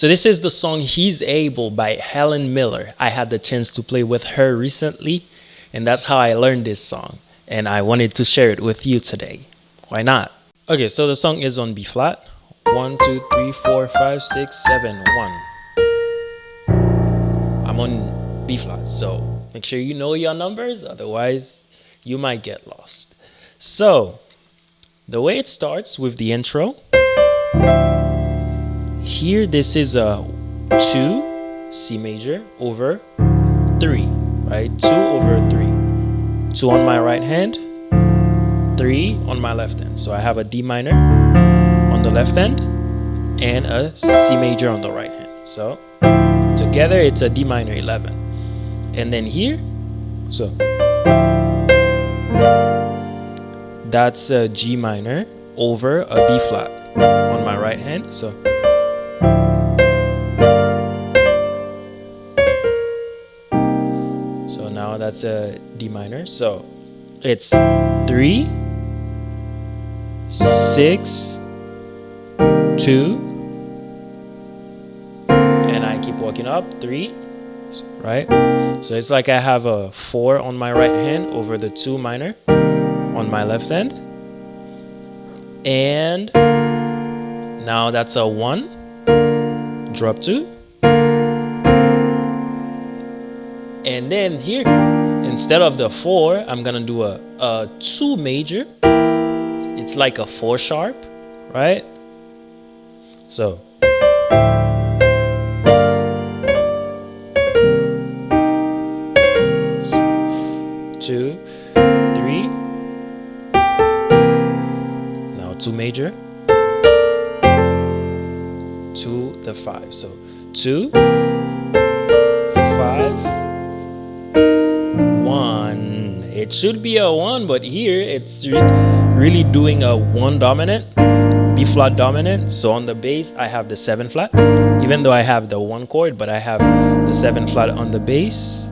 So this is the song He's Able by Helen Miller. I had the chance to play with her recently, and that's how I learned this song. And I wanted to share it with you today. Why not? Okay, so the song is on B flat. 1, 2, 3, 4, 5, 6, 7, 1. I'm on B flat, so make sure you know your numbers, otherwise you might get lost. So the way it starts with the intro, here this is a 2 C major over 3, right? 2 over 3. 2 on my right hand, 3 on my left hand. So I have a D minor on the left hand and a C major on the right hand. So together it's a D minor 11. And then here, so that's a G minor over a B flat on my right hand. So now that's a D minor. So it's 3, 6, 2, and I keep walking up 3, right? So it's like I have a 4 on my right hand over the 2 minor on my left hand, and now that's a 1, drop 2, and then here instead of the 4 I'm gonna do a 2 major. It's like a 4 sharp, right? So 2, 3, now 2 major, 2, the 5. So 2, 5, 1. It should be a 1, but here it's really doing a 1 dominant, B flat dominant. So on the bass I have the 7 flat, even though I have the 1 chord, but I have the 7 flat on the bass.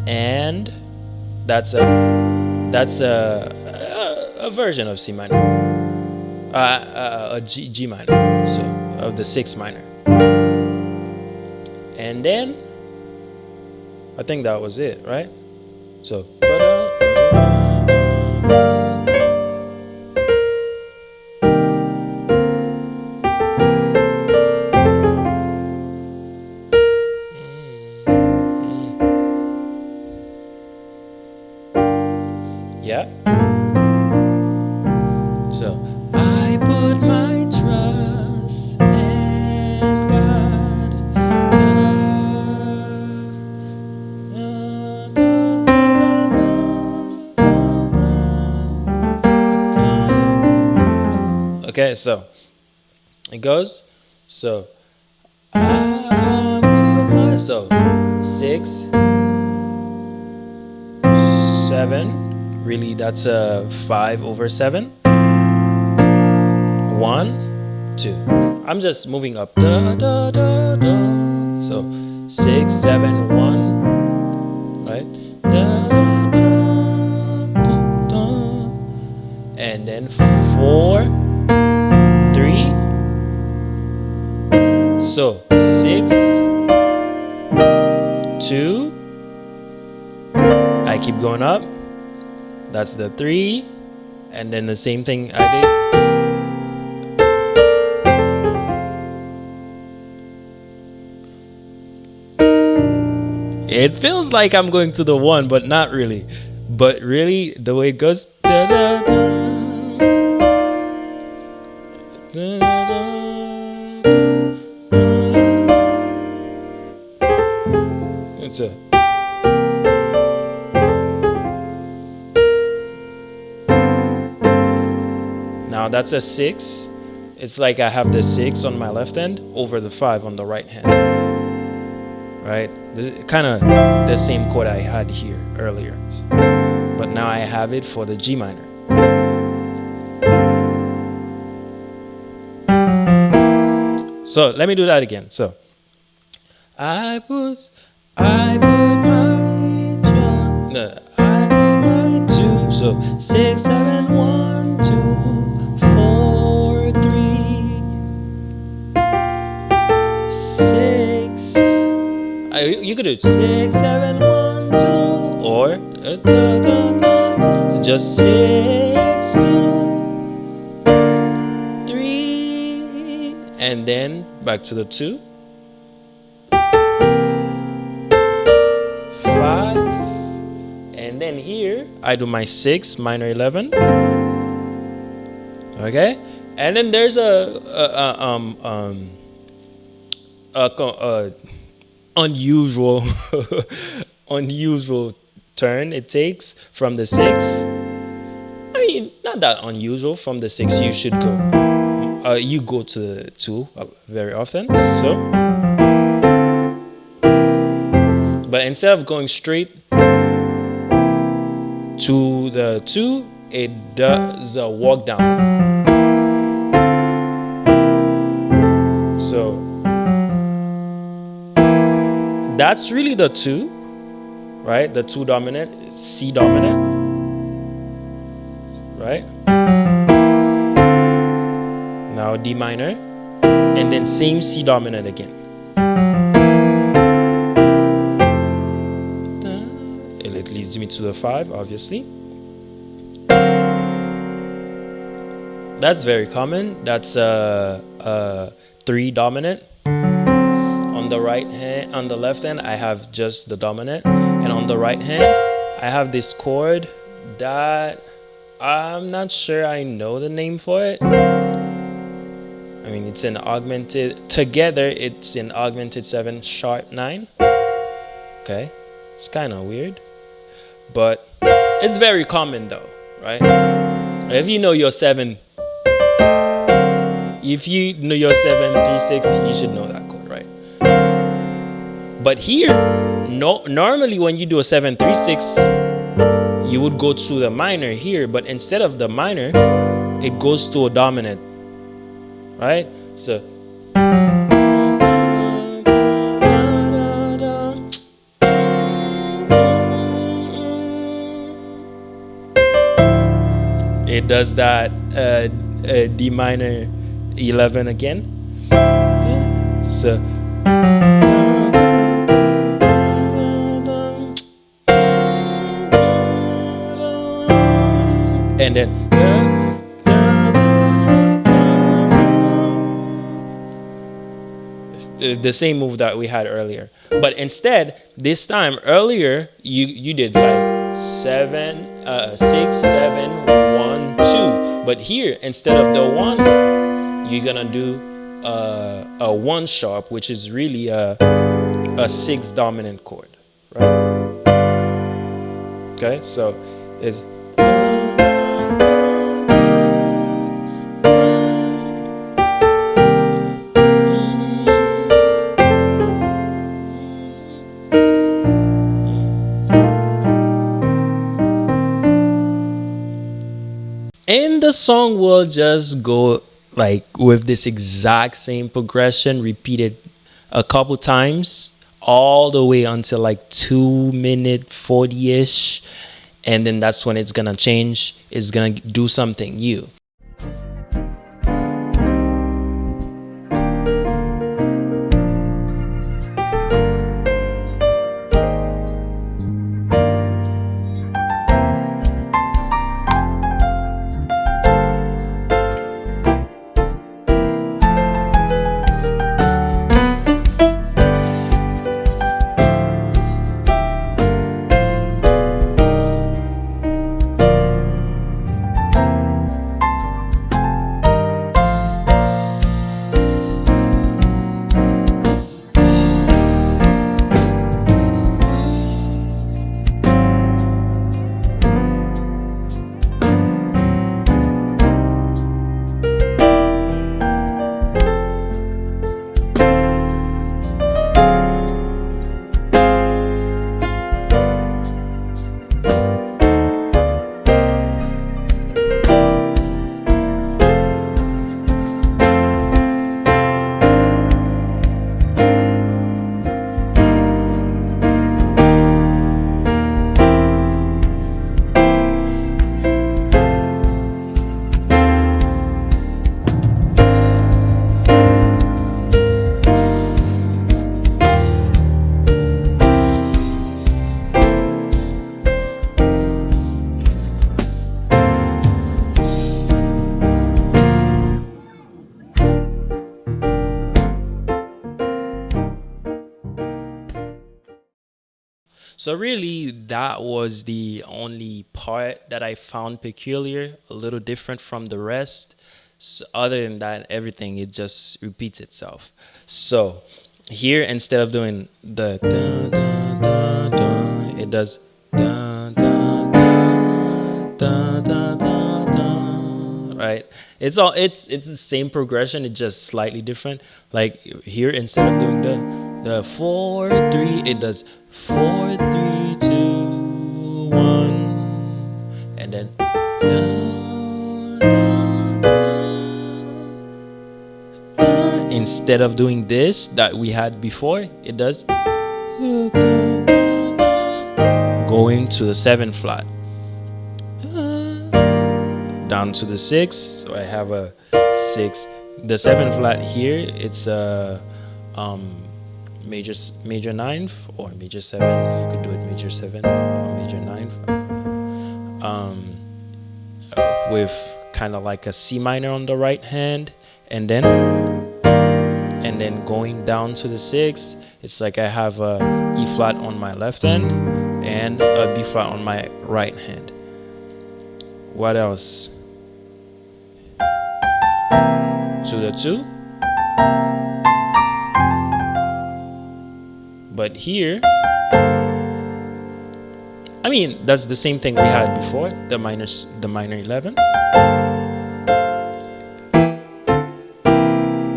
And that's a version of C minor, a G minor, so of the 6 minor. And then I think that was it, right? So yeah. So I put my trust in God. Okay, so it goes. So so 6, 7. Really, that's a 5 over 7. 1, 2. I'm just moving up. Da, da, da, da. So 6, 7, 1. Right? Da, da, da, da, da. And then 4, 3. So 6, 2. I keep going up. That's the 3, and then the same thing I did. It feels like I'm going to the 1, but not really. But really, the way it goes, da, da, da, da, da, da, it's a now that's a 6. It's like I have the 6 on my left hand over the 5 on the right hand. Right? This is kind of the same chord I had here earlier. But now I have it for the G minor. So let me do that again. So I put my trust. No, I put my 2. So 6, 7, 1, 2, 4, 3. You could do 6, 7, 1, 2, or just 6, 2, 3, and then back to the 2, 5, and then here I do my 6 minor 11. Okay, and then there's a unusual unusual turn it takes from the 6. I mean, not that unusual. From the 6 you should go you go to the 2 very often. So, but instead of going straight to the 2, it does a walk down. So that's really the 2, right? The 2 dominant, C dominant, right? Now D minor, and then same C dominant again. It leads me to the 5, obviously. That's very common. That's 3 dominant. On the right hand, on the left hand, I have just the dominant, and on the right hand, I have this chord that I'm not sure I know the name for it. I mean, it's an augmented, together it's an augmented 7 sharp 9. Okay, it's kind of weird, but it's very common though, right? If you know your 7, if you know your 7, 3, 6, you should know that chord, right? But here, normally when you do a 7, 3, 6, you would go to the minor here, but instead of the minor, it goes to a dominant, right? So it does that D minor 11 again. So and then the same move that we had earlier, but instead this time earlier you did like 7, 6, 7, 1, 2, but here instead of the 1 you're gonna do a 1 sharp, which is really a 6 dominant chord, right? Okay, so it's and the song will just go like with this exact same progression repeated a couple times all the way until like 2-minute 40-ish, and then that's when it's gonna change. It's gonna do something new. So really, that was the only part that I found peculiar, a little different from the rest. So other than that, everything it just repeats itself. So here, instead of doing the dun, dun, dun, dun, it does dun, dun, dun, dun, dun, dun, dun, right? It's the same progression, it's just slightly different. Like here, instead of doing the 4 3, it does 4 3 2 1, and then dun, dun, dun, dun. Instead of doing this that we had before, it does dun, dun, dun, dun, going to the 7th flat, down to the 6. So I have a 6. The 7th flat here, it's a major ninth or major 7. You could do it major 7 or major ninth, with kind of like a C minor on the right hand, and then going down to the 6. It's like I have a E flat on my left hand and a B flat on my right hand. What else? To the 2. But here, I mean, that's the same thing we had before, the minor 11.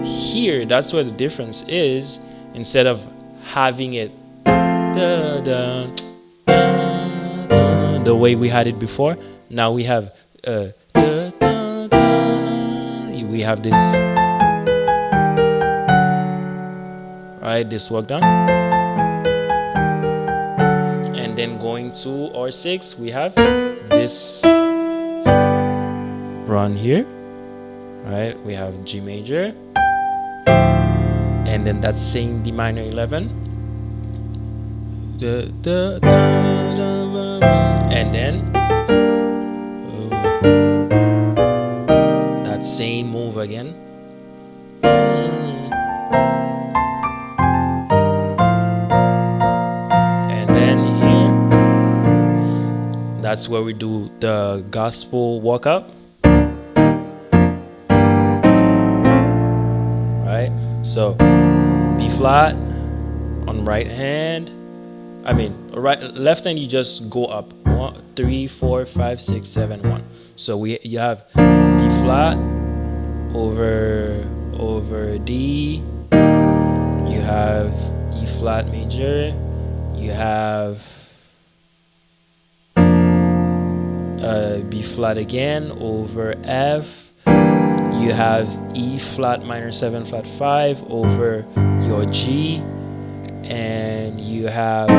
Here, that's where the difference is. Instead of having it da, da, da, da, the way we had it before, now we have da, da, da, we have this, right? This walk down. And then going to our 6, we have this run here, right? We have G major, and then that's saying D minor 11, and then that same move again. That's where we do the gospel walk up, right? So B flat on right hand. I mean, left hand, you just go up 1 3 4 5 6 7 1. So you have B flat over D. You have E flat major. You have B flat again over F. You have E flat minor 7 flat 5 over your G, and you have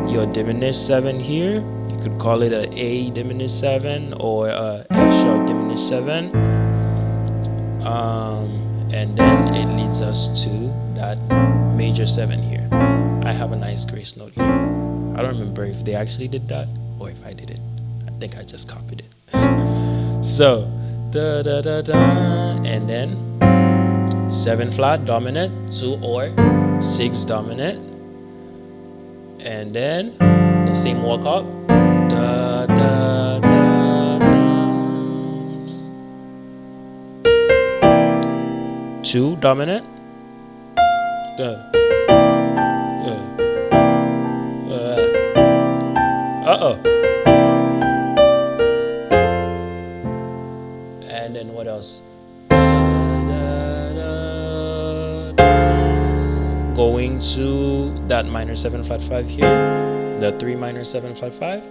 your diminished 7 here. You could call it a A diminished 7 or a F sharp diminished 7, and then it leads us to that major 7 here. I have a nice grace note here. I don't remember if they actually did that or if I did it. I think I just copied it. So da da da da, and then 7 flat dominant, 2 or 6 dominant, and then the same walk up, da da da da, 2 dominant, and then what else? Going to that minor 7 flat 5 here, the 3 minor 7 flat 5,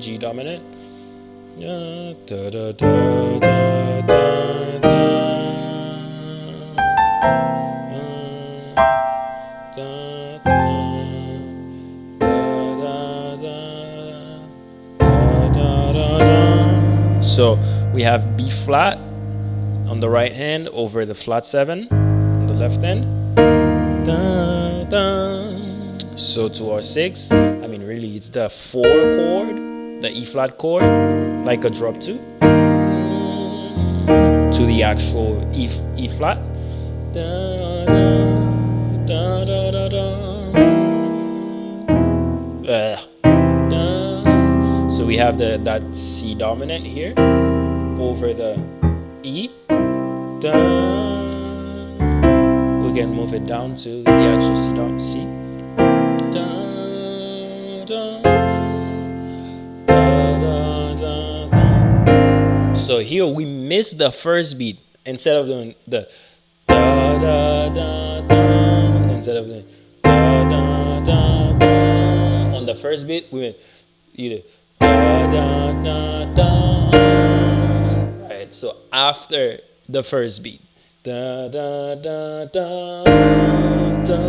G dominant, da da da da da da. So we have B flat on the right hand over the flat 7 on the left hand. Da, da. So to our 6, I mean really it's the 4 chord, the E flat chord, like a drop 2, to the actual E flat. Da, da, da, da, da, da. So we have that C dominant here over the E. We can move it down to the actual C dominant C. So here we miss the first beat. Instead of doing the da da da da, instead of doing da da da da on the first beat, we went either da da da da. Right. So after the first beat, da da da da da.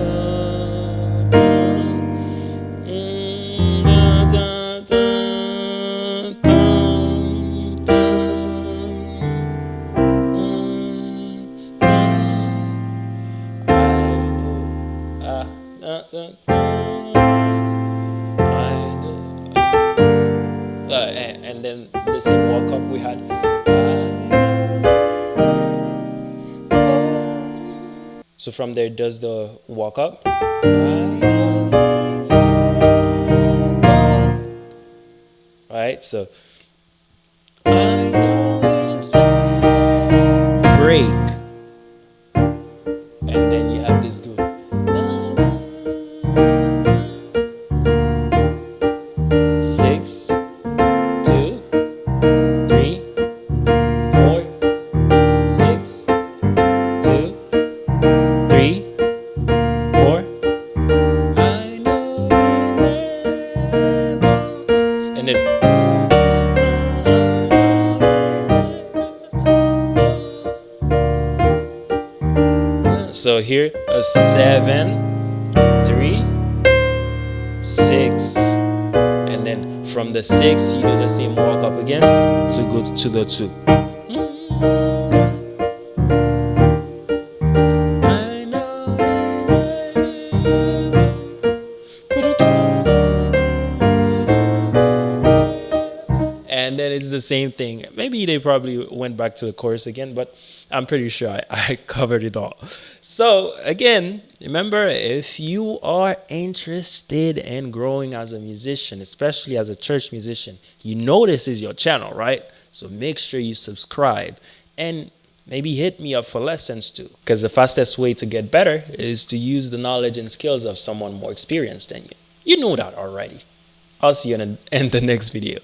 And then the same walk up we had. So from there does the walk up. Right, so break, and then you have this groove. 6, 2, 3, 4, 6, 2, 3, 4. I know, and then. So here a 7, 3, 6, and then from the 6 you do the same walk up again to go to the 2. And then it's the same thing. Maybe they probably went back to the chorus again, but I'm pretty sure I covered it all. So again, remember, if you are interested in growing as a musician, especially as a church musician, you know this is your channel, right? So make sure you subscribe and maybe hit me up for lessons too. Because the fastest way to get better is to use the knowledge and skills of someone more experienced than you. You know that already. I'll see you in the next video.